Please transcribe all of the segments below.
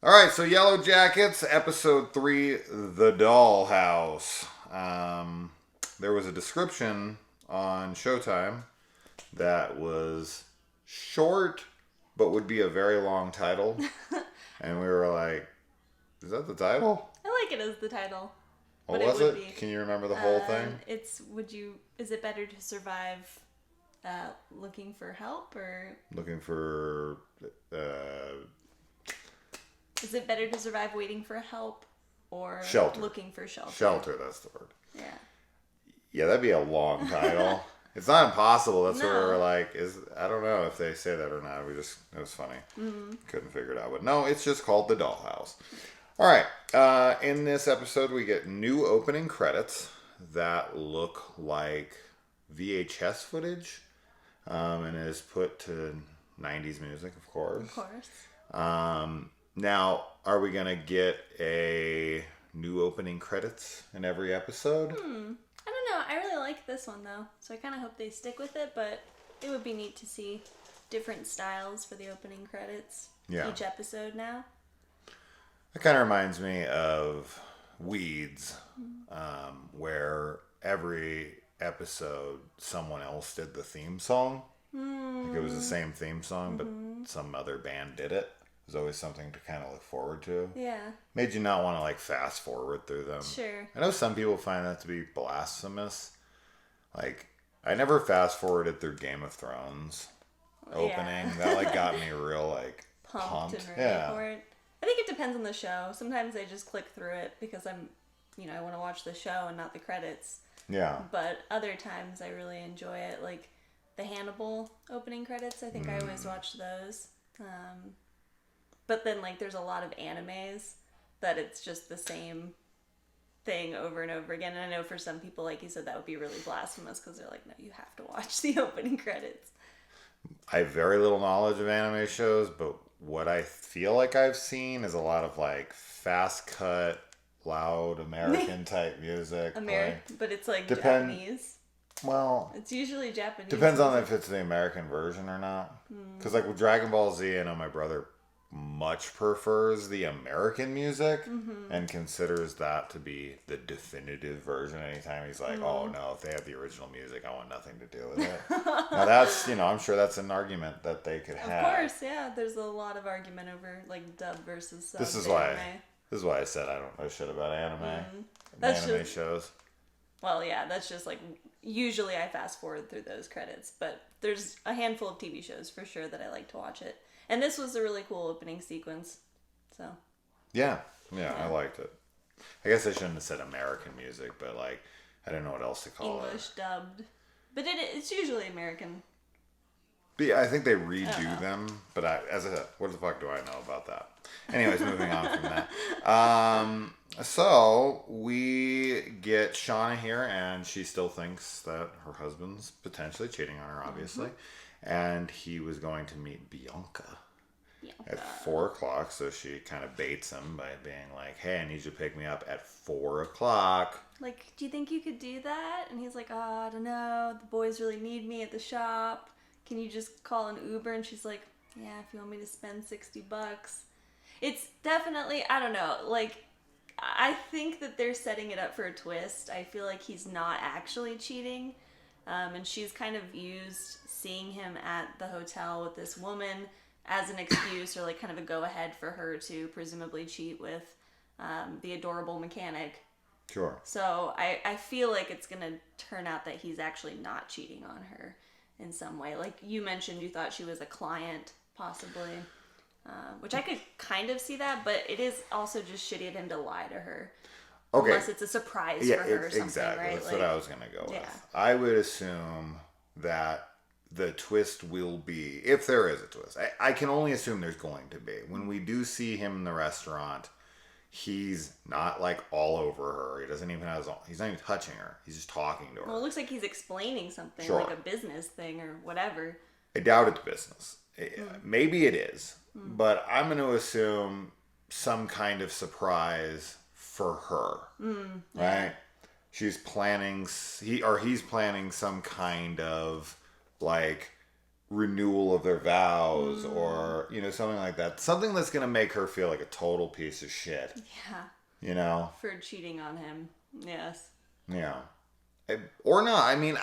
All right, so Yellowjackets, episode 3, The Dollhouse. There was a description on Showtime that was short, but would be a very long title. And we were like, is that the title? I like it as the title. What but was it would it? Be. Can you remember the whole thing? Is it better to survive looking for help or... Looking for... Is it better to survive waiting for help or shelter. Looking for shelter? Shelter, that's the word. Yeah. Yeah, that'd be a long title. It's not impossible. That's where we're like, I don't know if they say that or not. It was funny. Mm-hmm. Couldn't figure it out. But no, it's just called The Dollhouse. All right. In this episode, we get new opening credits that look like VHS footage. And it is put to 90s music, of course. Of course. Now, are we going to get a new opening credits in every episode? I don't know. I really like this one, though. So I kind of hope they stick with it, but it would be neat to see different styles for the opening credits each episode now. It kind of reminds me of Weeds, where every episode someone else did the theme song. Like it was the same theme song, but some other band did it. There's always something to kind of look forward to. Yeah. Made you not want to like fast forward through them. Sure. I know some people find that to be blasphemous. Like, I never fast forwarded through Game of Thrones opening. Yeah. That like got me real like pumped. And ready for it. I think it depends on the show. Sometimes I just click through it because I want to watch the show and not the credits. Yeah. But other times I really enjoy it. Like the Hannibal opening credits, I think I always watch those. But then, like, there's a lot of animes that it's just the same thing over and over again. And I know for some people, like you said, that would be really blasphemous because they're like, no, you have to watch the opening credits. I have very little knowledge of anime shows, but what I feel like I've seen is a lot of, like, fast cut, loud American type music. But it's, like, Japanese. Well, it's usually Japanese. Depends on if it's the American version or not. Because, like, with Dragon Ball Z, I know my brother much prefers the American music and considers that to be the definitive version. Anytime he's like, oh no, if they have the original music, I want nothing to do with it. Now that's, I'm sure that's an argument that they could have. Of course, yeah. There's a lot of argument over like dub versus sub. This is why I said I don't know shit about anime shows. Well, yeah, that's just like, usually I fast forward through those credits, but there's a handful of TV shows for sure that I like to watch it. And this was a really cool opening sequence, so. Yeah, I liked it. I guess I shouldn't have said American music, but like, I didn't know what else to call it. English dubbed. But it's usually American. But yeah, I think they redo them, but as I said, what the fuck do I know about that? Anyways, moving on from that. So we get Shauna here, and she still thinks that her husband's potentially cheating on her, obviously. And he was going to meet Bianca at 4 o'clock. So she kind of baits him by being like, hey, I need you to pick me up at 4 o'clock. Like, do you think you could do that? And he's like, oh, I don't know. The boys really need me at the shop. Can you just call an Uber? And she's like, yeah, if you want me to spend $60. It's definitely, I don't know. Like, I think that they're setting it up for a twist. I feel like he's not actually cheating. And she's kind of used seeing him at the hotel with this woman as an excuse or like kind of a go ahead for her to presumably cheat with the adorable mechanic. Sure. So I feel like it's going to turn out that he's actually not cheating on her in some way. Like you mentioned, you thought she was a client, possibly. Which I could kind of see that, but it is also just shitty of him to lie to her. Okay. Unless it's a surprise for her or something, exactly. Right? That's what I was going to go with. I would assume that the twist will be, if there is a twist, I can only assume there's going to be. When we do see him in the restaurant, he's not like all over her. He doesn't even have he's not even touching her. He's just talking to her. Well, it looks like he's explaining something, like a business thing or whatever. I doubt it's business. Maybe it is, but I'm going to assume some kind of surprise for her, right? She's planning, he's planning some kind of like renewal of their vows or, you know, something like that. Something that's going to make her feel like a total piece of shit. Yeah. You know? For cheating on him. Yes. Yeah. Or not. I mean,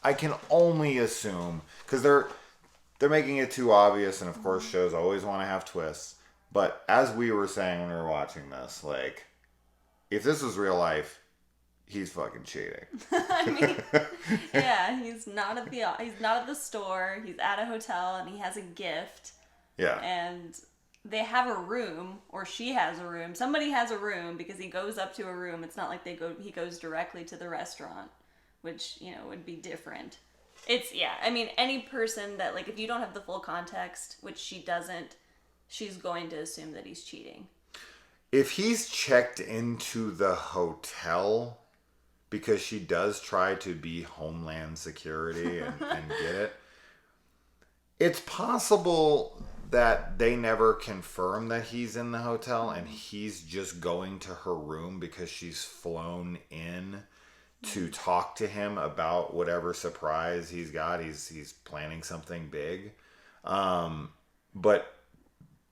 I can only assume, because they're making it too obvious, and of course shows always want to have twists. But as we were saying when we were watching this, like, if this was real life, he's fucking cheating. I mean, yeah, he's not at the store. He's at a hotel, and he has a gift. Yeah. And they have a room, or she has a room. Somebody has a room because he goes up to a room. It's not like he goes directly to the restaurant, which, you know, would be different. I mean, any person that, like, if you don't have the full context, which she doesn't, she's going to assume that he's cheating. If he's checked into the hotel, because she does try to be Homeland Security and get it, it's possible that they never confirm that he's in the hotel and he's just going to her room because she's flown in to talk to him about whatever surprise he's got. He's planning something big. But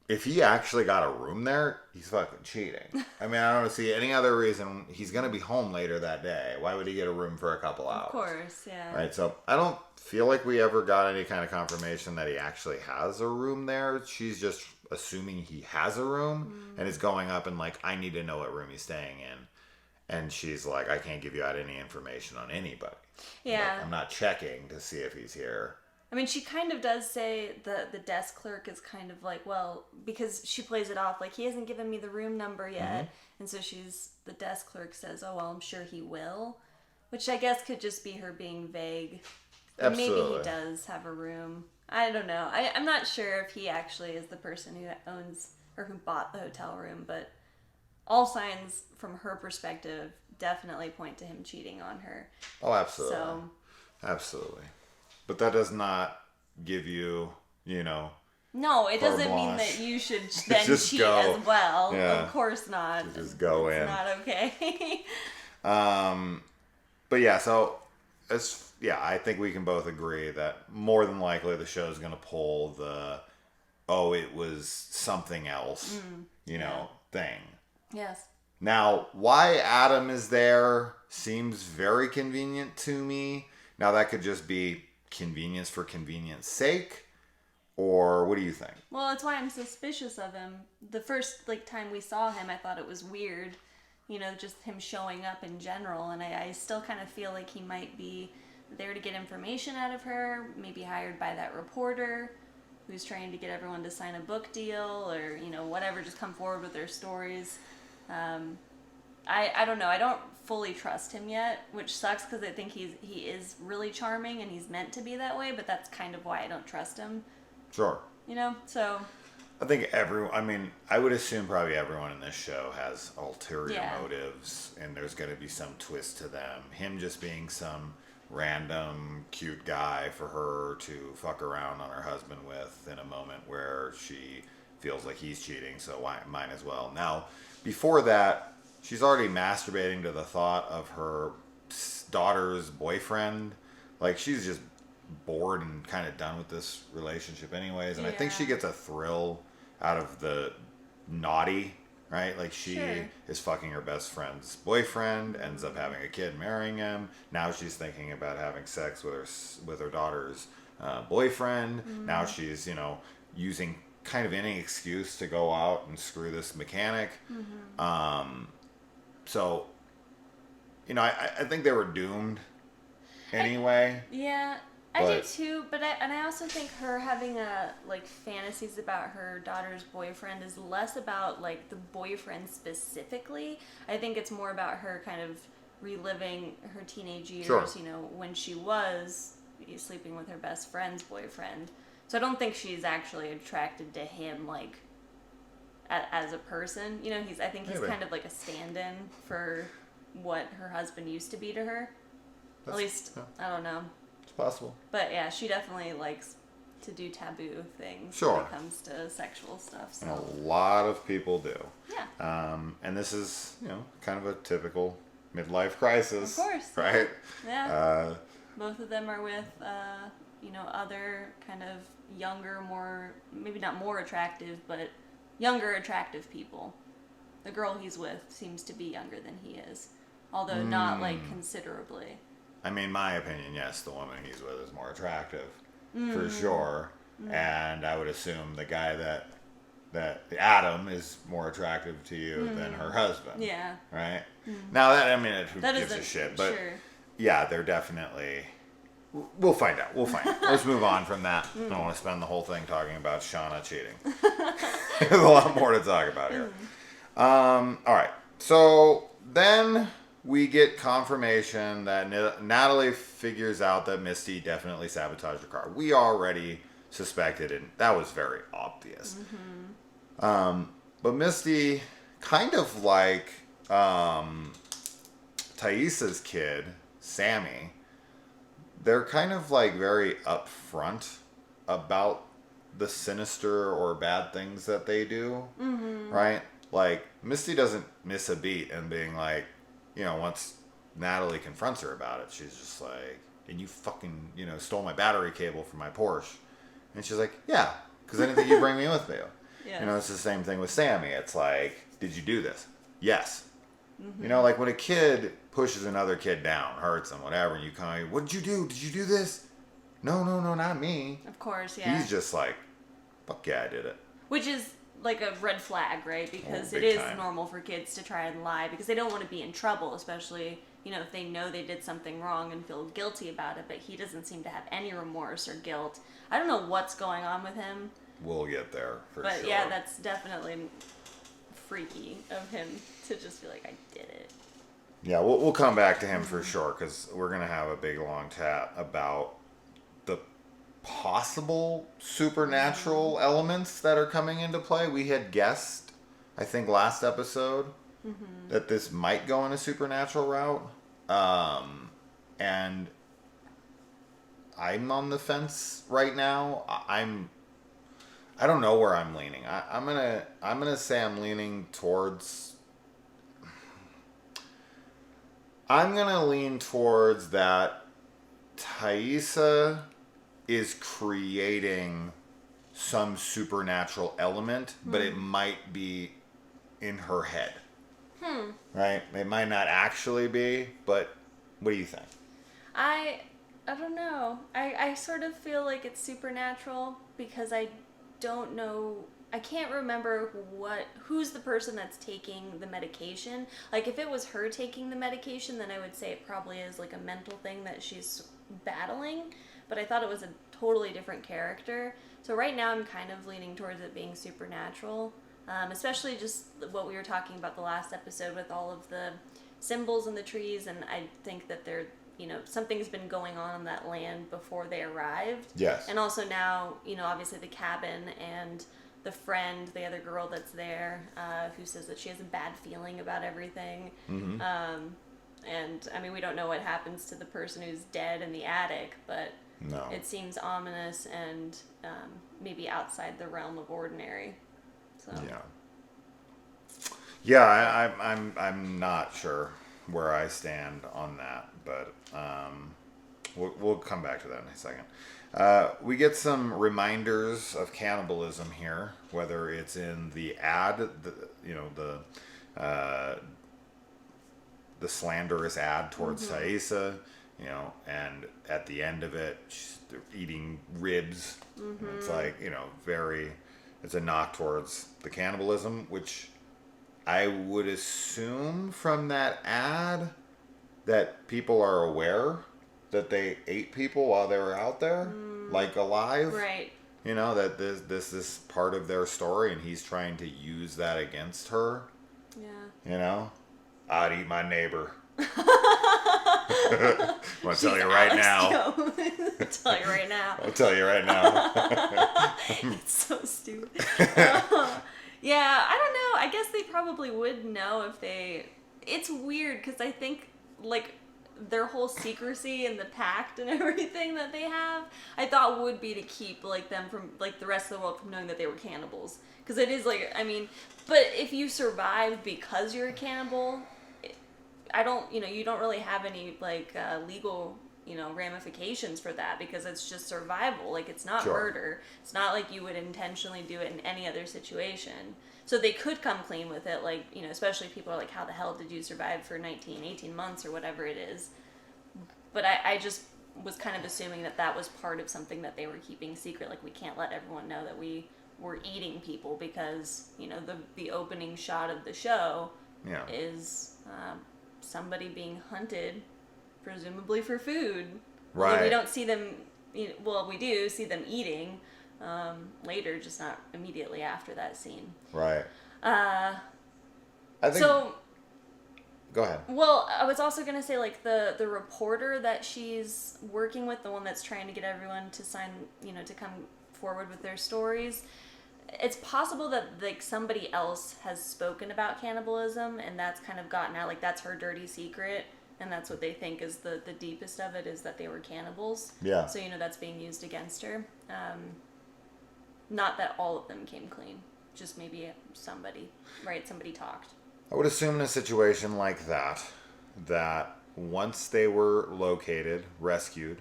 if he actually got a room there, he's fucking cheating. I mean, I don't see any other reason. He's going to be home later that day. Why would he get a room for a couple hours? Of course, yeah. Right, so I don't feel like we ever got any kind of confirmation that he actually has a room there. She's just assuming he has a room and is going up and like, I need to know what room he's staying in. And she's like, I can't give you out any information on anybody. Yeah. But I'm not checking to see if he's here. I mean, she kind of does say the desk clerk is kind of like, well, because she plays it off like he hasn't given me the room number yet. And so the desk clerk says, oh, well, I'm sure he will. Which I guess could just be her being vague. Absolutely. Maybe he does have a room. I don't know. I'm not sure if he actually is the person who owns or who bought the hotel room, but all signs from her perspective definitely point to him cheating on her. Oh, absolutely. So, absolutely. But that does not give you, you know... No, it doesn't mean that you should then cheat as well. Yeah. Of course not. Just go in. It's not okay. But yeah, so... I think we can both agree that more than likely the show's going to pull the, oh, it was something else, thing. Yes. Now, why Adam is there seems very convenient to me. Now, that could just be convenience for convenience sake, or what do you think? Well, that's why I'm suspicious of him. The first time we saw him, I thought it was weird, just him showing up in general, and I still kind of feel like he might be there to get information out of her, maybe hired by that reporter who's trying to get everyone to sign a book deal or, whatever, just come forward with their stories. I don't know. I don't fully trust him yet, which sucks because I think he is really charming and he's meant to be that way, but that's kind of why I don't trust him. Sure. So... I think I would assume probably everyone in this show has ulterior motives, and there's going to be some twist to them. Him just being some random cute guy for her to fuck around on her husband with in a moment where she feels like he's cheating, so why might as well. Now, before that, she's already masturbating to the thought of her daughter's boyfriend. Like, she's just bored and kind of done with this relationship anyways, and I think she gets a thrill out of the naughty, right? Like, she is fucking her best friend's boyfriend, ends up having a kid, marrying him. Now she's thinking about having sex with her daughter's boyfriend. Now she's using kind of any excuse to go out and screw this mechanic. So I think they were doomed anyway. I do too, but I also think her having fantasies about her daughter's boyfriend is less about the boyfriend specifically. I think it's more about her kind of reliving her teenage years, when she was sleeping with her best friend's boyfriend. So I don't think she's actually attracted to him as a person. I think he's kind of like a stand-in for what her husband used to be to her. At least I don't know. Possible. But yeah, she definitely likes to do taboo things when it comes to sexual stuff. So. And a lot of people do. Yeah. And this is, kind of a typical midlife crisis. Of course. Right? Yeah. Both of them are with, other kind of younger, more, maybe not more attractive, but younger attractive people. The girl he's with seems to be younger than he is, although not like considerably. I mean, my opinion, yes, the woman he's with is more attractive, for sure. And I would assume the guy that Adam is more attractive to you than her husband. Yeah. Right? Now, who That gives a isn't shit? But sure. yeah, they're definitely... We'll find out. Let's move on from that. I don't want to spend the whole thing talking about Shauna cheating. There's a lot more to talk about here. All right. So then we get confirmation that Natalie figures out that Misty definitely sabotaged the car. We already suspected it. That was very obvious. But Misty, kind of like Thaisa's kid, Sammy, they're kind of like very upfront about the sinister or bad things that they do, right? Like, Misty doesn't miss a beat and being like, once Natalie confronts her about it, she's just like, and you fucking, stole my battery cable from my Porsche. And she's like, yeah, because I didn't think you'd bring me with you. Yeah. It's the same thing with Sammy. It's like, did you do this? Yes. Like when a kid pushes another kid down, hurts them, whatever, and you kind of, what did you do? Did you do this? No, not me. Of course, yeah. He's just like, fuck yeah, I did it. Which is like a red flag, right? Because it is normal for kids to try and lie because they don't want to be in trouble, especially, if they know they did something wrong and feel guilty about it, but he doesn't seem to have any remorse or guilt. I don't know what's going on with him. We'll get there for sure. But yeah, that's definitely freaky of him to just be like, I did it. Yeah, we'll come back to him for sure because we're going to have a big long chat about the possible supernatural elements that are coming into play. We had guessed, I think last episode, that this might go in a supernatural route. And I'm on the fence right now. I don't know where I'm leaning. I'm gonna say I'm leaning towards. I'm gonna lean towards that Thaisa is creating some supernatural element, but it might be in her head. Right? It might not actually be, but what do you think? I don't know. I sort of feel like it's supernatural because I don't know. I can't remember who's the person that's taking the medication. Like, if it was her taking the medication, then I would say it probably is like a mental thing that she's battling. But I thought it was a totally different character. So right now I'm kind of leaning towards it being supernatural. Especially just what we were talking about the last episode with all of the symbols and the trees. And I think that they're, something's been going on that land before they arrived. Yes. And also now, obviously the cabin and the friend, the other girl that's there, who says that she has a bad feeling about everything. And, we don't know what happens to the person who's dead in the attic, but no. It seems ominous and maybe outside the realm of ordinary. So. Yeah, I'm not sure where I stand on that, but we'll come back to that in a second. We get some reminders of cannibalism here, whether it's in the ad, the slanderous ad towards Thaisa, and at the end of it, they're eating ribs. It's like, it's a knock towards the cannibalism, which I would assume from that ad that people are aware that they ate people while they were out there, like alive. Right. That this is part of their story, and he's trying to use that against her. Yeah. I'd eat my neighbor. I'm gonna tell you right now. I'll tell you right now. I'll tell you right now. It's so stupid. Yeah, I don't know. I guess they probably would know if they... It's weird because I think, like, their whole secrecy and the pact and everything that they have, I thought would be to keep, like, them from, like, the rest of the world from knowing that they were cannibals. Because it is, like, but if you survive because you're a cannibal, you don't really have any, like, legal ramifications for that, because it's just survival. Like, it's not Sure. murder. It's not like you would intentionally do it in any other situation. So they could come clean with it, like, especially people are like, how the hell did you survive for 18 months or whatever it is? But I just was kind of assuming that was part of something that they were keeping secret. Like, we can't let everyone know that we were eating people, because, the opening shot of the show is somebody being hunted, presumably for food. Right. Although we don't see them, well, we do see them eating later, just not immediately after that scene. Right. I think... So... Go ahead. Well, I was also going to say, like, the reporter that she's working with, the one that's trying to get everyone to sign, to come forward with their stories, it's possible that, like, somebody else has spoken about cannibalism, and that's kind of gotten out, like, that's her dirty secret, and that's what they think is the deepest of it, is that they were cannibals. Yeah. So, that's being used against her. Not that all of them came clean, just maybe somebody talked. I would assume in a situation like that once they were located, rescued,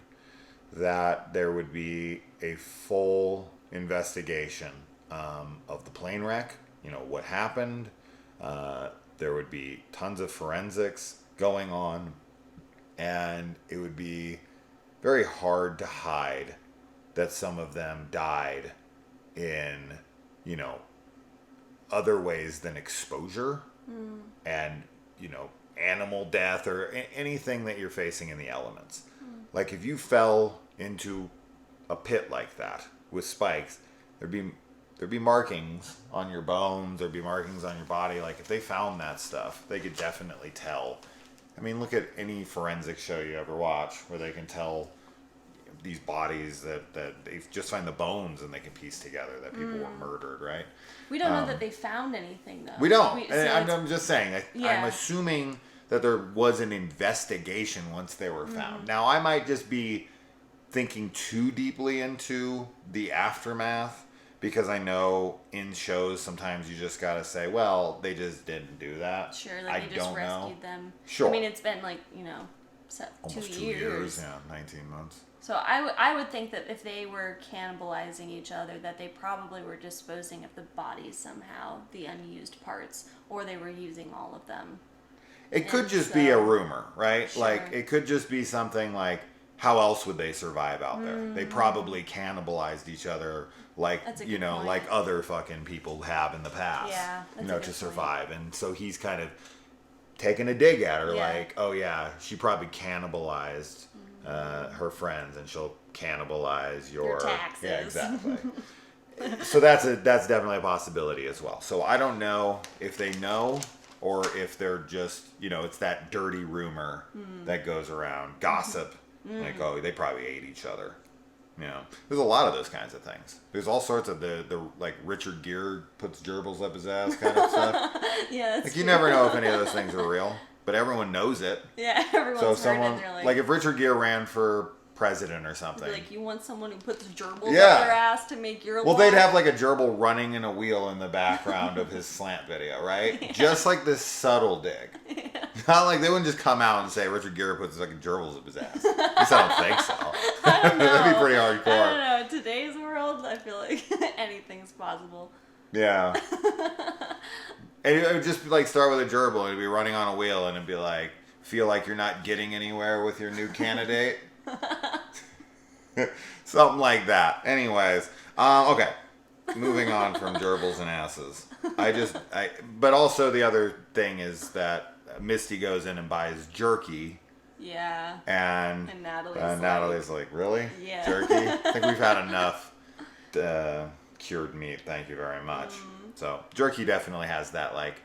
that there would be a full investigation of the plane wreck, what happened. There would be tons of forensics going on, and it would be very hard to hide that some of them died in, other ways than exposure. And, animal death or anything that you're facing in the elements. Like, if you fell into a pit like that with spikes, there'd be markings on your bones, there'd be markings on your body. Like, if they found that stuff, they could definitely tell. I mean, look at any forensic show you ever watch where they can tell these bodies that they just find the bones and they can piece together that people were murdered, right? We don't know that they found anything, though. We don't. I'm just saying. Yeah. I'm assuming that there was an investigation once they were found. Now, I might just be thinking too deeply into the aftermath, because I know in shows sometimes you just gotta say, well, they just didn't do that. Sure, like they just rescued them. Sure. I mean, it's been like, almost 2 2 years. years. Yeah, 19 months. So I would think that if they were cannibalizing each other, that they probably were disposing of the bodies somehow, the unused parts, or they were using all of them. It could just be a rumor, right? Sure. Like, it could just be something like, how else would they survive out there? They probably cannibalized each other like, That's a good point. like other fucking people have in the past, Yeah, that's a good to point. survive. And so he's kind of taking a dig at her, Yeah. like, oh yeah, she probably cannibalized her friends, and she'll cannibalize your taxes. Yeah, exactly. So that's definitely a possibility as well. So I don't know if they know, or if they're just, it's that dirty rumor that goes around, gossip, like, oh, they probably ate each other. There's a lot of those kinds of things. There's all sorts of the like Richard Gere puts gerbils up his ass kind of stuff. Yeah, that's Like, you true. never know if any of those things are real, but everyone knows it. Yeah, everyone's So heard someone, it, and they're like if Richard Gere ran for president or something. like, you want someone who puts gerbils Yeah. up their ass to make your Well, lawn? they'd have like a gerbil running in a wheel in the background of his slant video, right? Yeah. Just like this subtle dig. Yeah. Not like they wouldn't just come out and say Richard Gere puts fucking gerbils up his ass. At least I don't think so. I don't know. That'd be pretty I don't hardcore. know. In today's world, I feel like anything's possible. Yeah. And it would just like start with a gerbil. It'd be running on a wheel, and it'd be like, feel like you're not getting anywhere with your new candidate. Something like that. Anyways, okay. Moving on from gerbils and asses. But also the other thing is that Misty goes in and buys jerky. Yeah. And Natalie's like, really? Yeah. Jerky? I think we've had enough cured meat. Thank you very much. So jerky definitely has that like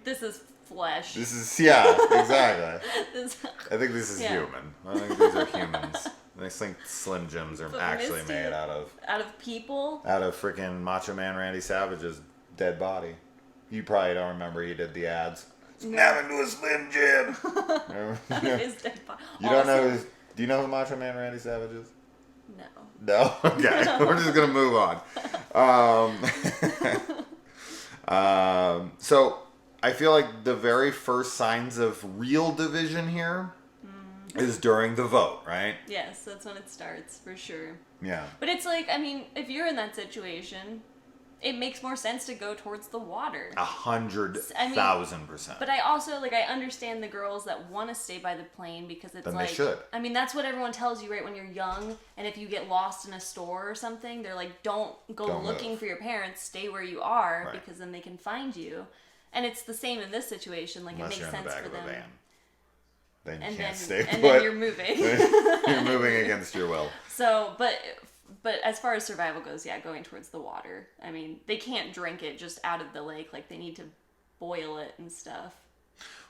this is flesh. This is, yeah, exactly. This- I think this is Yeah. human. I think these are humans. I think Slim Jims are But actually Misty- made out of people. freaking Macho Man Randy Savage's dead body. You probably don't remember he did the ads. Snap into a Slim Jim. Remember? His dead body. You don't know who's, do you know who Macho Man Randy Savage is? No. No? Okay. We're just going to move on. So I feel like the very first signs of real division here is during the vote, right? Yes, that's when it starts, for sure. Yeah. But it's like, I mean, if you're in that situation, it makes more sense to go towards the water. 100,000%. But I also, like, I understand the girls that want to stay by the plane because it's then like... they should. I mean, that's what everyone tells you, right, when you're young, and if you get lost in a store or something, they're like, don't looking move. For your parents, stay where you are, Right. because then they can find you. And it's the same in this situation, like, Unless it makes you're in the sense back for of a them. van. Then you And can't then, stay put. and then you're moving. You're moving against your will. So, but as far as survival goes, yeah, going towards the water. I mean, they can't drink it just out of the lake. Like, they need to boil it and stuff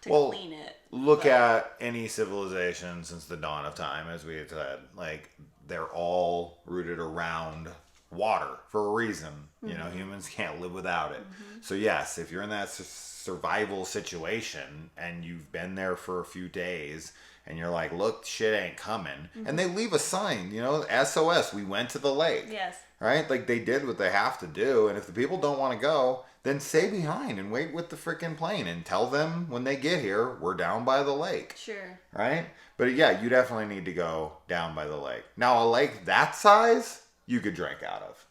to clean it. Look at any civilization since the dawn of time, as we had said. Like, they're all rooted around water for a reason. Mm-hmm. You know, humans can't live without it. Mm-hmm. So, yes, if you're in that survival situation and you've been there for a few days and you're like, look, shit ain't coming, and they leave a sign, you know, SOS, we went to the lake. Yes. Right? Like, they did what they have to do, and if the people don't want to go, then stay behind and wait with the freaking plane and tell them when they get here, we're down by the lake. Sure. Right? But yeah, you definitely need to go down by the lake. Now, a lake that size, you could drink out of.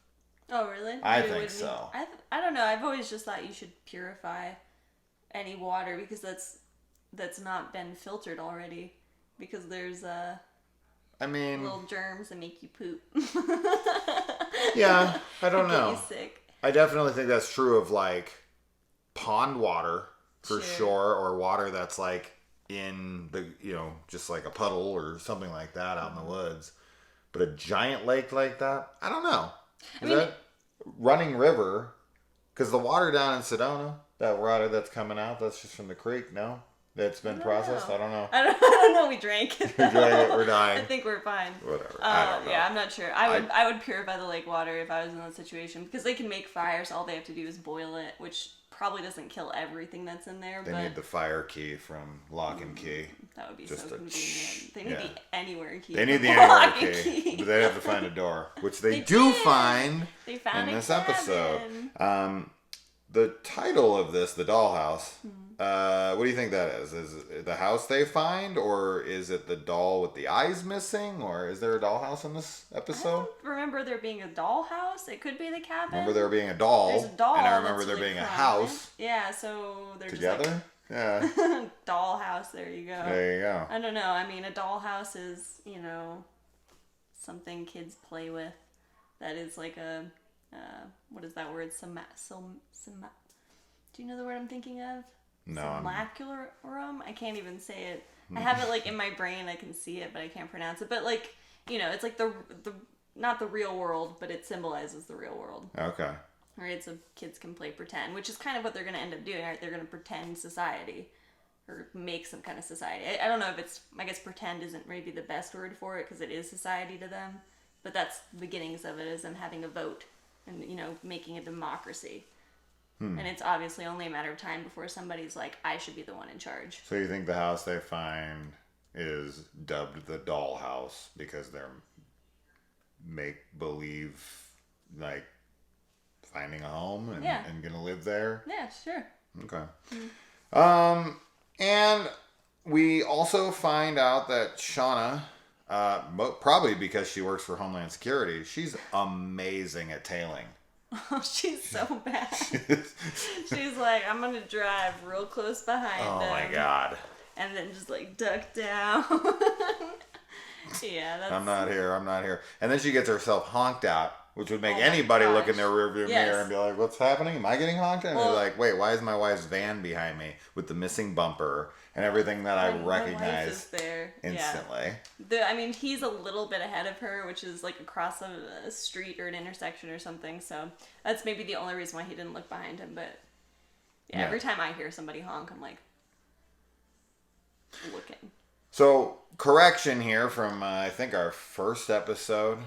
Oh, really? I think so. I don't know. I've always just thought you should purify any water because that's not been filtered already, because there's little germs that make you poop. Yeah, I don't know. Get you sick. I definitely think that's true of like pond water for sure, or water that's like in the, you know, just like a puddle or something like that out in the woods. But a giant lake like that, I don't know. Is that running river? Because the water down in Sedona, that water that's coming out, that's just from the creek, no? That's been processed? I don't know. I don't know. We drank it. We drank it. We're dying. I think we're fine. Whatever. I don't know. Yeah, I'm not sure. I would purify the lake water if I was in that situation, because they can make fires. All they have to do is boil it, which probably doesn't kill everything that's in there. They need the fire key from Lock and Key. That would be so convenient. They need the anywhere key. They need the anywhere key. But they have to find a door, which they do find in this episode. The title of this, The Dollhouse, what do you think that is? Is it the house they find, or is it the doll with the eyes missing, or is there a dollhouse in this episode? I don't remember there being a dollhouse. It could be the cabin. Remember there being a doll. There's a doll. And I remember that's there really being a prominent. house. Yeah, so they're together? Just like, yeah. Dollhouse, there you go. There you go. I don't know. I mean, a dollhouse is, you know, something kids play with that is like a, what is that word? Do you know the word I'm thinking of? No. Simulacrum? I can't even say it. I have it like in my brain. I can see it, but I can't pronounce it. But like, you know, it's like the not the real world, but it symbolizes the real world. Okay. Right? So kids can play pretend, which is kind of what they're going to end up doing, right? They're going to pretend society or make some kind of society. I don't know if it's, I guess pretend isn't maybe the best word for it because it is society to them. But that's the beginnings of it, is them having a vote and, you know, making a democracy. And it's obviously only a matter of time before somebody's like, I should be the one in charge. So you think the house they find is dubbed the Dollhouse because they're make-believe, like, finding a home and gonna live there? Yeah, sure. Okay. And we also find out that Shauna, probably because she works for Homeland Security, she's amazing at tailing. Oh, she's so bad. She's like, I'm gonna drive real close behind them. Oh my god. And then just like duck down. Yeah, that's... I'm not here. And then she gets herself honked out, which would make anybody look in their rearview mirror and be like, what's happening? Am I getting honked? And they're like, wait, why is my wife's van behind me with the missing bumper and everything that I recognize instantly? Yeah. I mean, he's a little bit ahead of her, which is like across a street or an intersection or something. So that's maybe the only reason why he didn't look behind him. But every time I hear somebody honk, I'm like, looking. So, correction here from, I think, our first episode.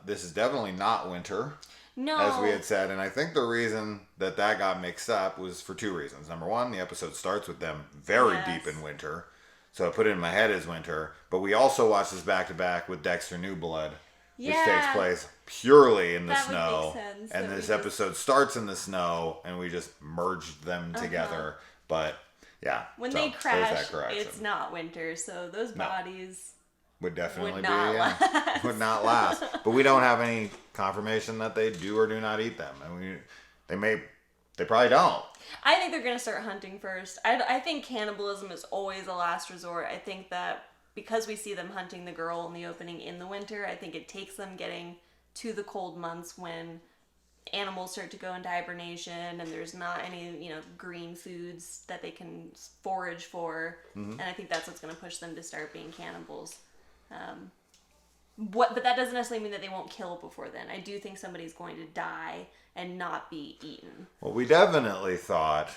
This is definitely not winter. No. As we had said. And I think the reason that got mixed up was for two reasons. Number one, the episode starts with them very deep in winter. So I put it in my head as winter. But we also watched this back-to-back with Dexter New Blood. Which takes place purely in the snow. Would make sense. And this episode starts in the snow. And we just merged them together. But... Yeah. When so they there's crash, that correction. it's not winter, so those bodies would definitely would be not last. would not last. But we don't have any confirmation that they do or do not eat them. I mean, they probably don't. I think they're going to start hunting first. I think cannibalism is always a last resort. I think that because we see them hunting the girl in the opening in the winter, I think it takes them getting to the cold months when animals start to go into hibernation and there's not any, green foods that they can forage for. And I think that's what's going to push them to start being cannibals. But that doesn't necessarily mean that they won't kill before then. I do think somebody's going to die and not be eaten. Well, we definitely thought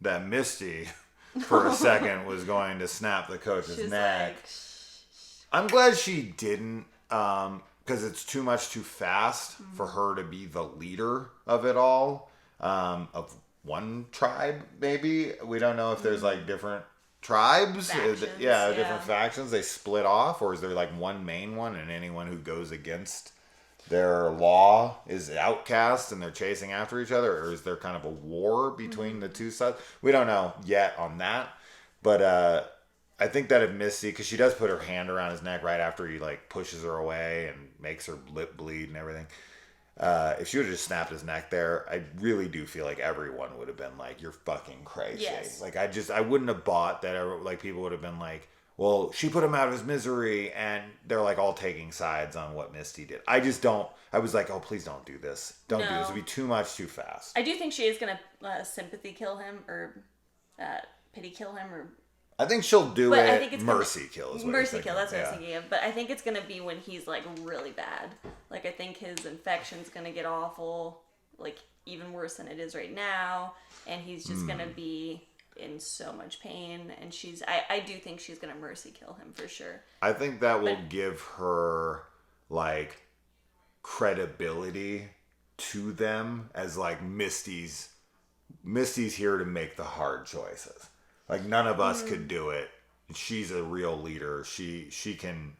that Misty, for a second, was going to snap the coach's neck. Like, I'm glad she didn't, because it's too fast for her to be the leader of it all, of one tribe, maybe. We don't know if there's, like, different tribes. Different factions. They split off, or is there, like, one main one, and anyone who goes against their law is outcast and they're chasing after each other, or is there kind of a war between the two sides? We don't know yet on that, but I think that if Misty, because she does put her hand around his neck right after he like pushes her away and makes her lip bleed and everything, if she would have just snapped his neck there, I really do feel like everyone would have been like, you're fucking crazy. Yes. Like I wouldn't have bought that. Like people would have been like, well, she put him out of his misery, and they're like all taking sides on what Misty did. I was like, oh, please don't do this. Don't do this. It'd be too much, too fast. I do think she is going to sympathy kill him or pity kill him. I think she'll do but it. I think it's mercy kill is what mercy you're kill. That's what I was thinking. thinking of. But I think it's going to be when he's like really bad. Like I think his infection's going to get awful, like even worse than it is right now, and he's just going to be in so much pain, and I do think she's gonna mercy kill him for sure. I think that will give her like credibility to them as like Misty's here to make the hard choices. Like none of us could do it. She's a real leader. She can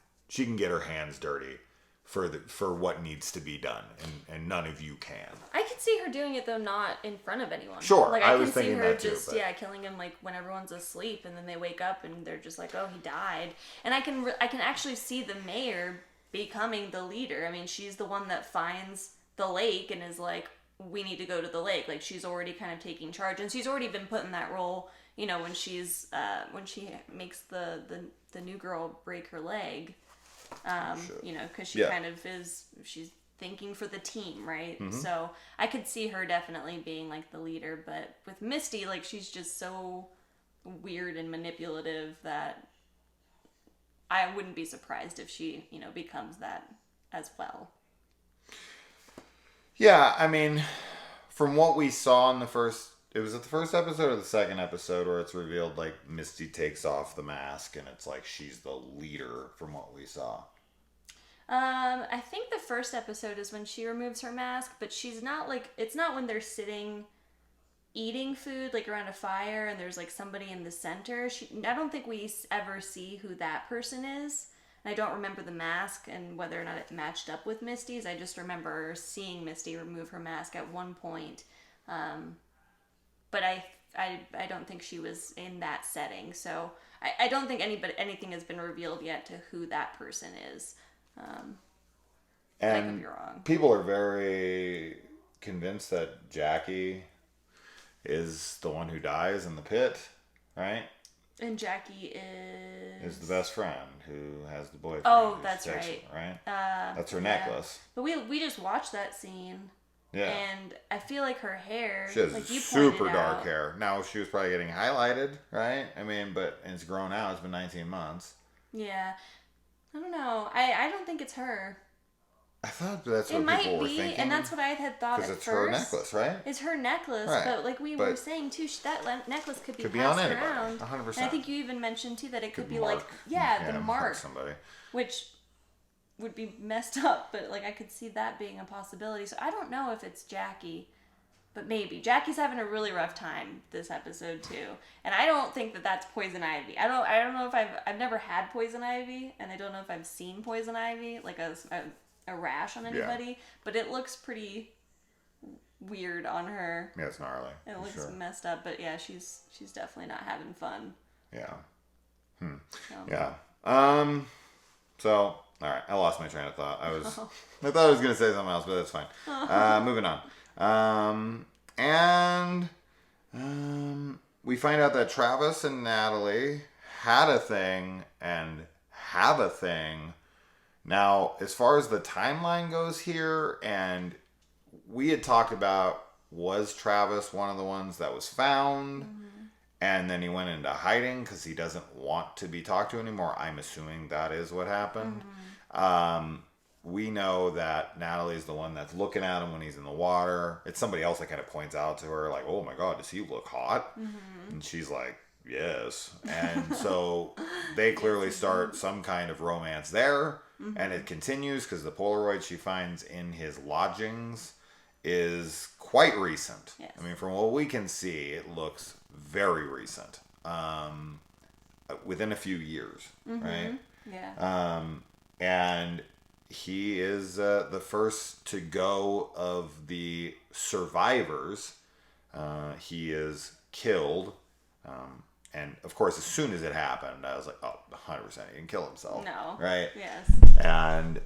get her hands dirty for what needs to be done, and none of you can. I could see her doing it though, not in front of anyone. Sure, like I I was can see thinking her that too, just but... killing him like when everyone's asleep, and then they wake up and they're just like, oh, he died. And I can actually see the mayor becoming the leader. I mean, she's the one that finds the lake and is like, we need to go to the lake. Like she's already kind of taking charge, and she's already been put in that role. When she's when she makes the new girl break her leg. Because she kind of she's thinking for the team, right? So I could see her definitely being like the leader, but with Misty, like she's just so weird and manipulative that I wouldn't be surprised if she, becomes that as well. Yeah, I mean, from what we saw in the first episode or the second episode where it's revealed like Misty takes off the mask and it's like she's the leader from what we saw. I think the first episode is when she removes her mask, but she's not like, it's not when they're sitting eating food like around a fire and there's like somebody in the center. I don't think we ever see who that person is. And I don't remember the mask and whether or not it matched up with Misty's. I just remember seeing Misty remove her mask at one point. But I don't think she was in that setting. So I don't think anything has been revealed yet to who that person is. And I could be wrong. People are very convinced that Jackie is the one who dies in the pit, right? And Jackie is the best friend who has the boyfriend. Oh, that's right. Right? That's her necklace. But we just watched that scene. Yeah. And I feel like her hair, she has like you super pointed dark out, hair. Now she was probably getting highlighted, right? I mean, but it's grown out. It's been 19 months. Yeah. I don't know. I don't think it's her. I thought that's what people were thinking. And that's what I had thought at first. Because it's her necklace, right? It's her necklace, right. But like we were saying too, that necklace could be on passed anybody, around. 100%. And I think you even mentioned too that it could be mark. the mark, somebody, which would be messed up. But like I could see that being a possibility. So I don't know if it's Jackie, but maybe Jackie's having a really rough time this episode too. And I don't think that that's poison ivy. I don't know if I've never had poison ivy, and I don't know if I've seen poison ivy like a rash on anybody, but it looks pretty weird on her. Yeah, it's gnarly. It looks messed up, but yeah, she's definitely not having fun. Yeah. So. Yeah. So, all right, I lost my train of thought. I thought I was gonna say something else, but that's fine. Moving on. We find out that Travis and Natalie had a thing and have a thing. Now, as far as the timeline goes here, and we had talked about, was Travis one of the ones that was found? Mm-hmm. And then he went into hiding because he doesn't want to be talked to anymore. I'm assuming that is what happened. Mm-hmm. We know that Natalie is the one that's looking at him when he's in the water. It's somebody else that kind of points out to her, like, oh my God, does he look hot? Mm-hmm. And she's like, yes. And so they clearly start some kind of romance there. Mm-hmm. And it continues because the Polaroid she finds in his lodgings is quite recent. Yes. I mean, from what we can see, it looks very recent. Within a few years, mm-hmm. right? Yeah. And he is the first to go of the survivors. He is killed. And of course, as soon as it happened, I was like, oh, 100% he didn't kill himself. No. Right? Yes. And,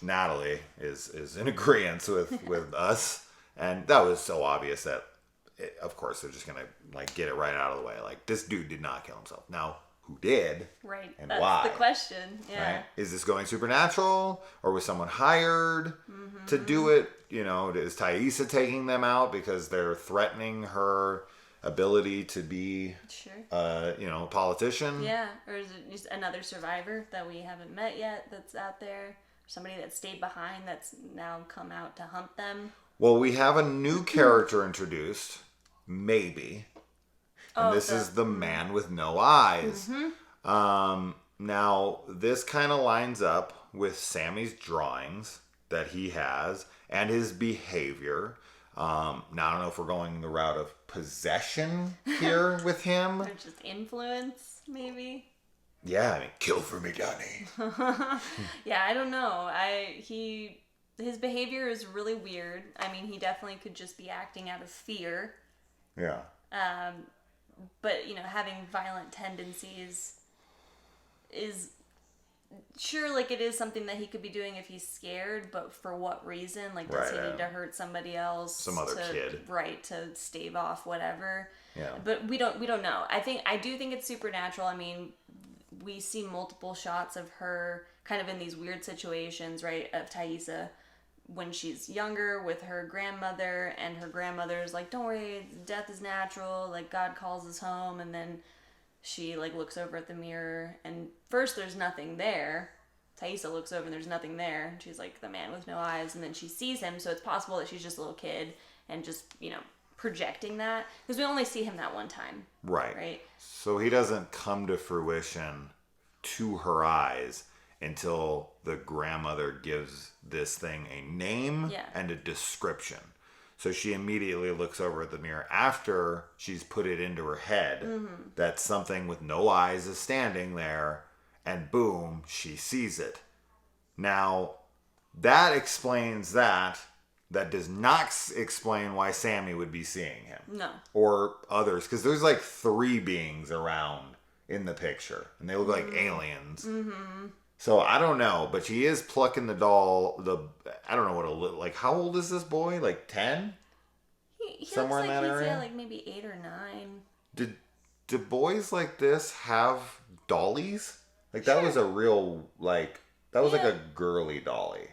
Natalie is in agreement with us. And that was so obvious that, of course, they're just going to get it right out of the way. Like, this dude did not kill himself. Now, who did? Right. And that's why? The question. Yeah. Right? Is this going supernatural? Or was someone hired to do it? Is Thaisa taking them out because they're threatening her ability to be a politician? Yeah. Or is it just another survivor that we haven't met yet that's out there? Somebody that stayed behind that's now come out to hunt them? Well, we have a new character introduced, maybe. And this is the man with no eyes. Mm-hmm. Now, this kind of lines up with Sammy's drawings that he has and his behavior. Now, I don't know if we're going the route of possession here with him. Or just influence, maybe. Yeah, I mean, kill for me, Johnny. Yeah, I don't know. His behavior is really weird. I mean, he definitely could just be acting out of fear. Yeah. But, having violent tendencies is sure, it is something that he could be doing if he's scared, but for what reason? Does he need to hurt somebody else? Some other kid. Right, to stave off whatever. Yeah. But we don't know. I do think it's supernatural. I mean, we see multiple shots of her kind of in these weird situations, right, of Thaisa when she's younger with her grandmother, and her grandmother's like, don't worry, death is natural, God calls us home, and then she looks over at the mirror, and first there's nothing there. Thaisa looks over and there's nothing there, and she's like, the man with no eyes, and then she sees him, so it's possible that she's just a little kid and just, projecting that, because we only see him that one time. Right. So he doesn't come to fruition to her eyes until the grandmother gives this thing a name and a description. So she immediately looks over at the mirror after she's put it into her head that something with no eyes is standing there, and boom, she sees it. Now, that explains that. That does not explain why Sammy would be seeing him. No. Or others, because there's 3 beings around in the picture, and they look like aliens. Mm-hmm. So I don't know, but she is plucking the doll. I don't know what it'll look like. How old is this boy? 10? He somewhere looks in that area. Maybe 8 or 9. Do boys like this have dollies? That was a real that was a girly dolly.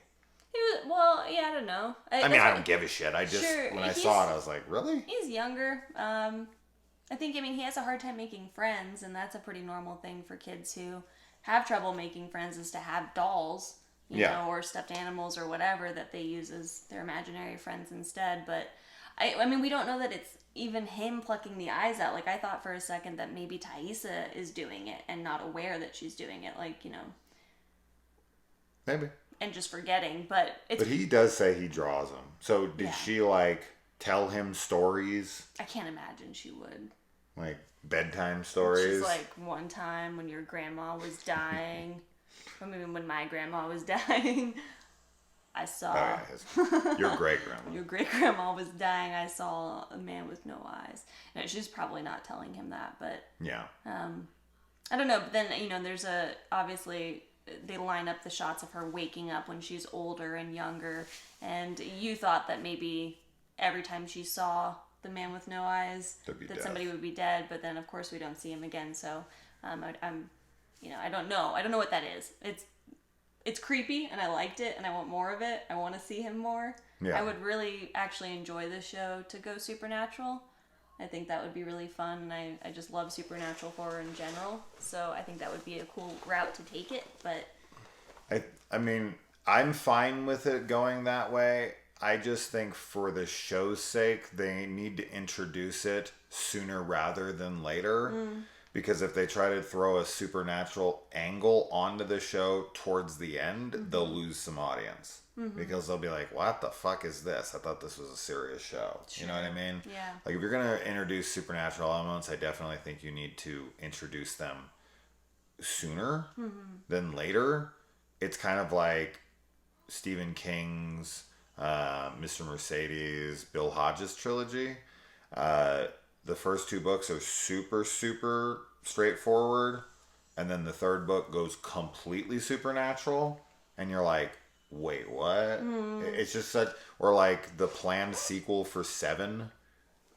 I don't know. I don't give a shit. When I saw it, I was like, really? He's younger. I think, he has a hard time making friends, and that's a pretty normal thing for kids who have trouble making friends, is to have dolls, you know, or stuffed animals or whatever that they use as their imaginary friends instead. But, we don't know that it's even him plucking the eyes out. I thought for a second that maybe Thaisa is doing it and not aware that she's doing it, Maybe. And just forgetting, but it's... But he does say he draws them. So did she, tell him stories? I can't imagine she would. Bedtime stories? She's one time when your grandma was dying, or maybe when my grandma was dying, I saw. Oh yeah, your great grandma. Your great grandma was dying. I saw a man with no eyes. And she's probably not telling him that, but Yeah. I don't know. But then there's obviously they line up the shots of her waking up when she's older and younger, and you thought that maybe every time she saw the man with no eyes that somebody would be dead, but then of course we don't see him again. So I'm I don't know. I don't know what that is. It's creepy, and I liked it, and I want more of it. I want to see him more. Yeah. I would really actually enjoy this show to go supernatural. I think that would be really fun, and I just love supernatural horror in general. So I think that would be a cool route to take it. But I mean, I'm fine with it going that way. I just think for the show's sake, they need to introduce it sooner rather than later. Because if they try to throw a supernatural angle onto the show towards the end, they'll lose some audience. Because they'll be like, what the fuck is this? I thought this was a serious show. Sure. You know what I mean? Yeah. Like, if you're going to introduce supernatural elements, I definitely think you need to introduce them sooner than later. It's kind of like Stephen King's Mr. Mercedes, Bill Hodges trilogy. The first two books are super, super straightforward. And then the third book goes completely supernatural. And you're like, wait, what? It's just such... Or like the planned sequel for Seven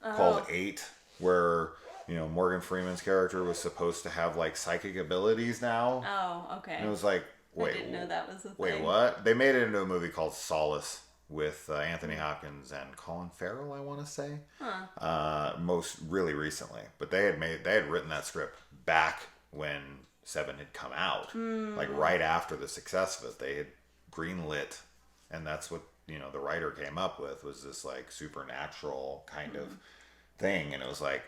called 8, where, Morgan Freeman's character was supposed to have like psychic abilities now. Oh, okay. And it was like, wait. I didn't know that was a thing. Wait, what? They made it into a movie called Solace with Anthony Hopkins and Colin Farrell, I want to say. Most really recently. But they had written that script back when Seven had come out. Like right after the success of it. They had greenlit, and that's what, the writer came up with, was this like supernatural kind of thing. And it was like,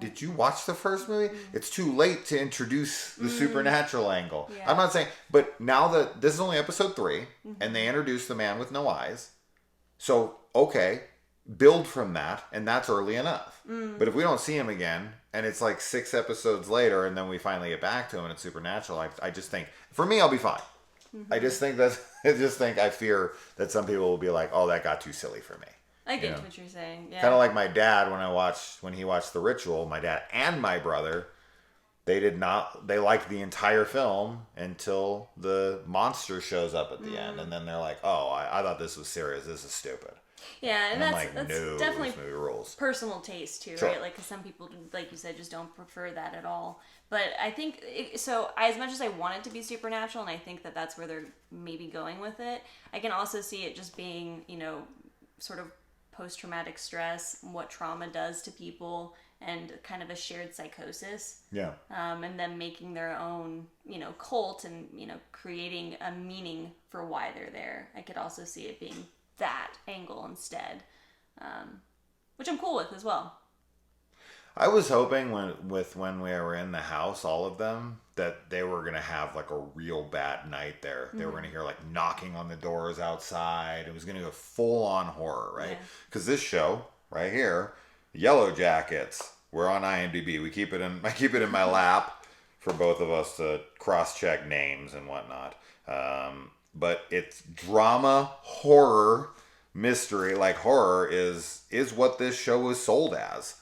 did you watch the first movie? It's too late to introduce the supernatural angle. Yeah. I'm not saying, but now that this is only episode 3, and they introduced the man with no eyes, so okay, build from that, and that's early enough. But if we don't see him again, and it's like 6 episodes later, and then we finally get back to him and it's supernatural, I just think, for me, I'll be fine. I just think I fear that some people will be like, oh, that got too silly for me. I get what you're saying. Yeah. Kind of like my dad when he watched The Ritual. My dad and my brother, they liked the entire film until the monster shows up at the end, and then they're like, oh, I thought this was serious. This is stupid. Yeah, and that's like, no, definitely movie rules. Personal taste too, Sure. right? Like, because some people, like you said, just don't prefer that at all. But I think as much as I want it to be supernatural, and I think that that's where they're maybe going with it, I can also see it just being, sort of post-traumatic stress, what trauma does to people, and kind of a shared psychosis. Yeah. And them making their own, cult, and creating a meaning for why they're there. I could also see it being that angle instead, which I'm cool with as well. I was hoping when we were in the house, all of them, that they were going to have like a real bad night there. They were going to hear like knocking on the doors outside. It was going to go full on horror, right? Because this show right here, Yellowjackets, we're on IMDb. I keep it in my lap for both of us to cross-check names and whatnot. But it's drama, horror, mystery. Like, horror is what this show was sold as.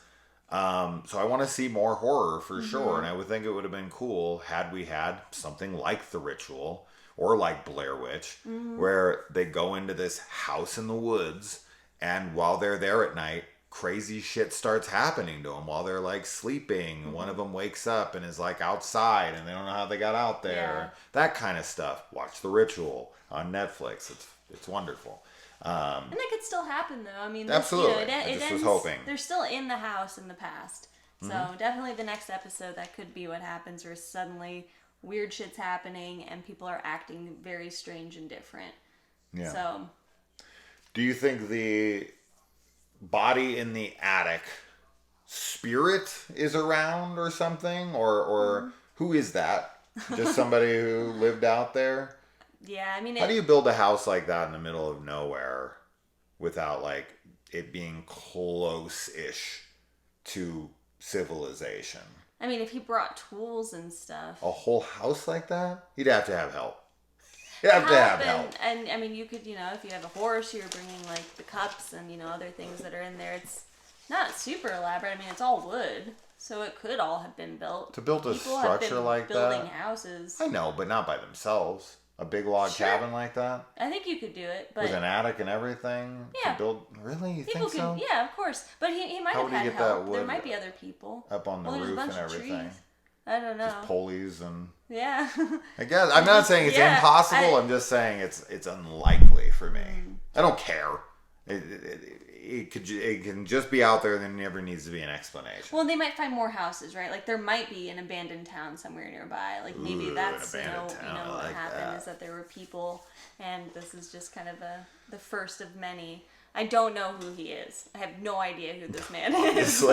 So I want to see more horror for sure. And I would think it would have been cool had we had something like The Ritual or like Blair Witch, where they go into this house in the woods, and while they're there at night, crazy shit starts happening to them while they're like sleeping. One of them wakes up and is like outside, and they don't know how they got out there. Yeah. That kind of stuff. Watch The Ritual on Netflix. It's wonderful. And that could still happen, though. I mean, absolutely. I just was hoping. They're still in the house in the past. So definitely the next episode, that could be what happens, where suddenly weird shit's happening and people are acting very strange and different. Yeah. So, do you think the body in the attic spirit is around or something? Or who is that? Just somebody who lived out there? Yeah, I mean... How do you build a house like that in the middle of nowhere without, like, it being close-ish to civilization? I mean, if he brought tools and stuff... A whole house like that? He'd have to have help. You have to have help. And I mean, you could, if you have a horse, you're bringing like the cups and other things that are in there. It's not super elaborate. I mean, it's all wood, so it could all have been built. To build a People structure have been like building that, houses. I know, but not by themselves. A big log cabin like that. I think you could do it, but with an attic and everything. Yeah. To build. Really, you people think so? could. Yeah, of course. But he might How have would he had get that help. There wood might be other people up on the there's a roof bunch and of everything. trees. I don't know. Just pulleys and. Yeah. I guess I'm not saying it's Yeah, impossible. I'm just saying it's unlikely for me. I don't care. It can just be out there, and there never needs to be an explanation. Well, they might find more houses, right? Like there might be an abandoned town somewhere nearby. Like maybe that's an abandoned town. what I like happened that. is that there were people, and this is just kind of the first of many. I don't know who he is. I have no idea who this man is. You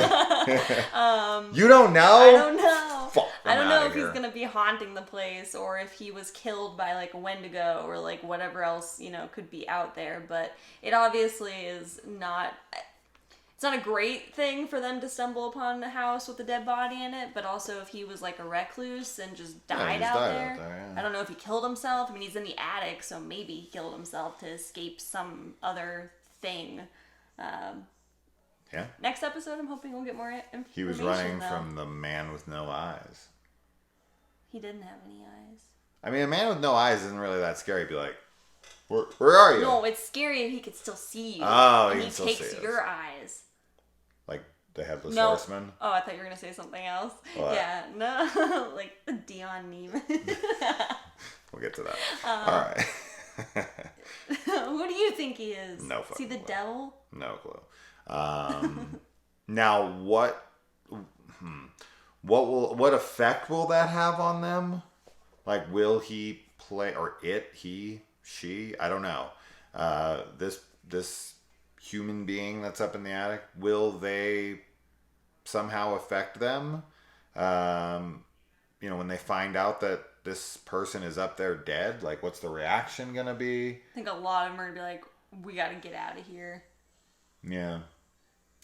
don't know? I don't know. Fuck, I don't know if here. he's gonna be haunting the place or if he was killed by like a Wendigo or like whatever else could be out there. But it obviously is not. It's not a great thing for them to stumble upon a house with a dead body in it. But also, if he was like a recluse and just died out there, yeah. I don't know if he killed himself. I mean, he's in the attic, so maybe he killed himself to escape some other thing. Yeah. Next episode, I'm hoping we'll get more information. He was running from the man with no eyes. He didn't have any eyes. I mean, a man with no eyes isn't really that scary. Be like, where are you? No, it's scary if he could still see you. Oh, and he he can still takes see us. your eyes. Like the headless No. horseman. Oh, I thought you were gonna say something else. What? Yeah, no, like the Dion Neiman. We'll get to that. All right. Who do you think he is? No Is he the fucking clue. devil? No clue. Now, what what effect will that have on them? Like, will he play, or it, he, she? I don't know. This human being that's up in the attic, will they somehow affect them? When they find out that this person is up there dead, like, what's the reaction gonna be? I think a lot of them are gonna be like, "We got to get out of here." Yeah.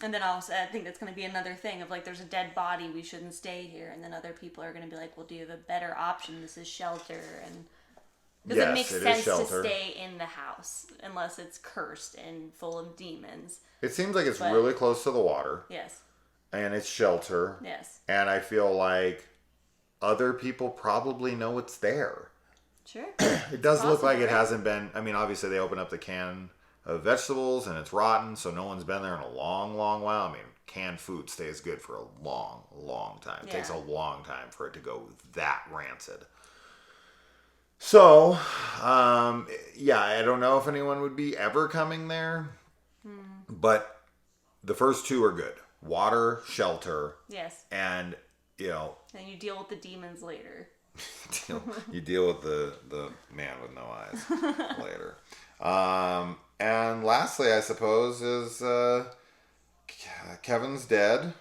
And then also, I think that's going to be another thing of like, there's a dead body, we shouldn't stay here. And then other people are going to be like, well, do you have a better option? This is shelter. And because it makes sense to stay in the house unless it's cursed and full of demons. It seems like it's really close to the water. Yes. And it's shelter. Yes. And I feel like other people probably know it's there. Sure. It does look like it hasn't been. I mean, obviously they open up the can of vegetables and it's rotten, so no one's been there in a long, long while. I mean, canned food stays good for a long, long time. It takes a long time for it to go that rancid. So, I don't know if anyone would be ever coming there, but the first two are good. Water, shelter. Yes. And, And you deal with the demons later. you deal with the man with no eyes later. And lastly, I suppose, is Kevin's dead.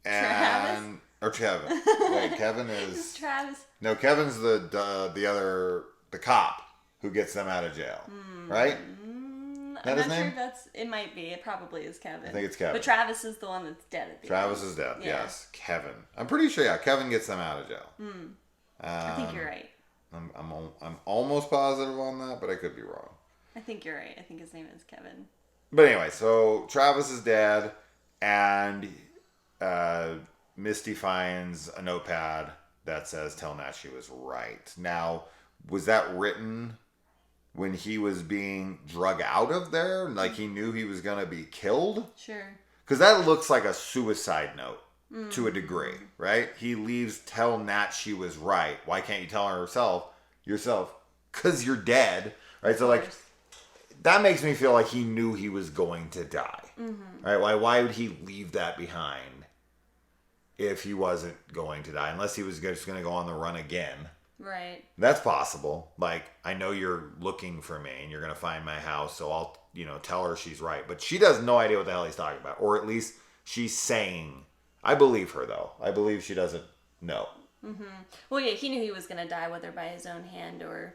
And Kevin. Wait, Kevin is Travis. No, Kevin's the cop who gets them out of jail. Right? I'm That his not name? sure if it might be. It probably is Kevin. I think it's Kevin. But Travis is the one that's dead at the Travis end. is dead. Yeah. Yes, Kevin. I'm pretty sure. Kevin gets them out of jail. I think you're right. I'm almost positive on that, but I could be wrong. I think you're right. I think his name is Kevin. But anyway, so Travis is dead, and Misty finds a notepad that says, "Tell Nat she was right." Now, was that written when he was being drug out of there? Like he knew he was going to be killed? Sure. Because that looks like a suicide note to a degree, right? He leaves, "Tell Nat she was right." Why can't you tell her yourself? Because you're dead, right? So like, that makes me feel like he knew he was going to die, right? Why would he leave that behind if he wasn't going to die? Unless he was just going to go on the run again. Right. That's possible. Like, I know you're looking for me and you're going to find my house, so I'll, tell her she's right. But she has no idea what the hell he's talking about. Or at least she's saying, I believe her, though. I believe she doesn't know. Well, yeah, he knew he was going to die, whether by his own hand or,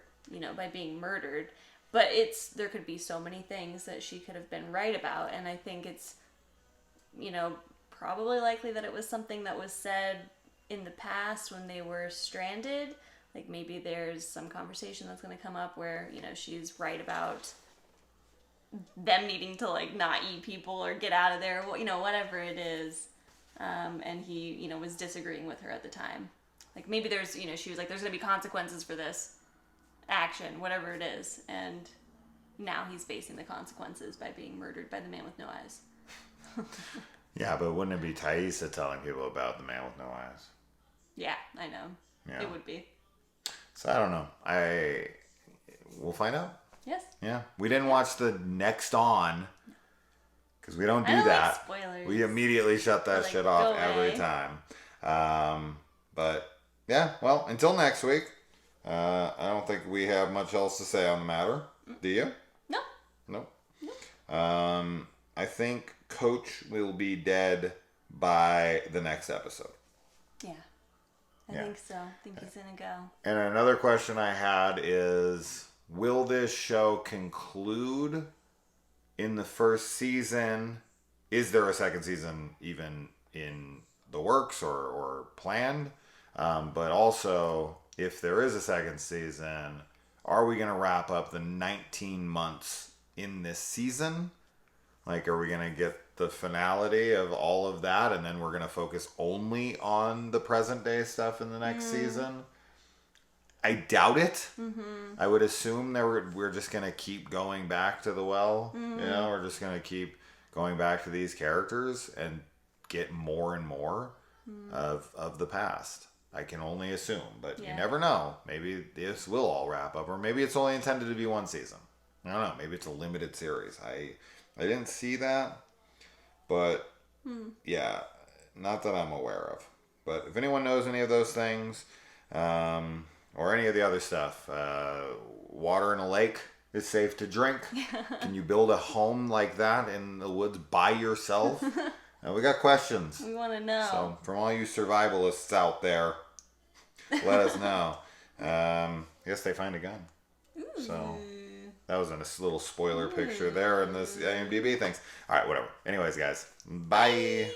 by being murdered. But there could be so many things that she could have been right about. And I think it's, probably likely that it was something that was said in the past when they were stranded, like maybe there's some conversation that's going to come up where, you know, she's right about them needing to like not eat people or get out of there, you know, whatever it is. And he, you know, was disagreeing with her at the time. Like maybe there's, you know, she was like, there's going to be consequences for this action, whatever it is. And now he's facing the consequences by being murdered by the man with no eyes. Yeah, but wouldn't it be Thaisa telling people about the man with no eyes? Yeah, I know. Yeah. It would be. So I don't know. We'll find out. Yes. Yeah. We didn't watch the next on because we don't do I don't that. like spoilers. We immediately shut that Like, shit off go every away. time. But yeah, well, until next week. I don't think we have much else to say on the matter. Do you? No. Nope. I think Coach will be dead by the next episode. Yeah. I think so. I think he's gonna go. And another question I had is, will this show conclude in the first season? Is there a second season even in the works or planned? But also, if there is a second season, are we going to wrap up the 19 months in this season? Like, are we going to get the finality of all of that and then we're going to focus only on the present day stuff in the next season? I doubt it. I would assume that we're just going to keep going back to the well. You know, we're just going to keep going back to these characters and get more and more of the past. I can only assume, but you never know. Maybe this will all wrap up, or maybe it's only intended to be one season. I don't know. Maybe it's a limited series. I didn't see that, but yeah, not that I'm aware of. But if anyone knows any of those things, or any of the other stuff, water in a lake is safe to drink. Can you build a home like that in the woods by yourself? We got questions. We want to know. So, from all you survivalists out there, let us know. I guess they find a gun. Ooh. So, that was a little spoiler picture there in this IMDb. Thanks. All right, whatever. Anyways, guys, bye.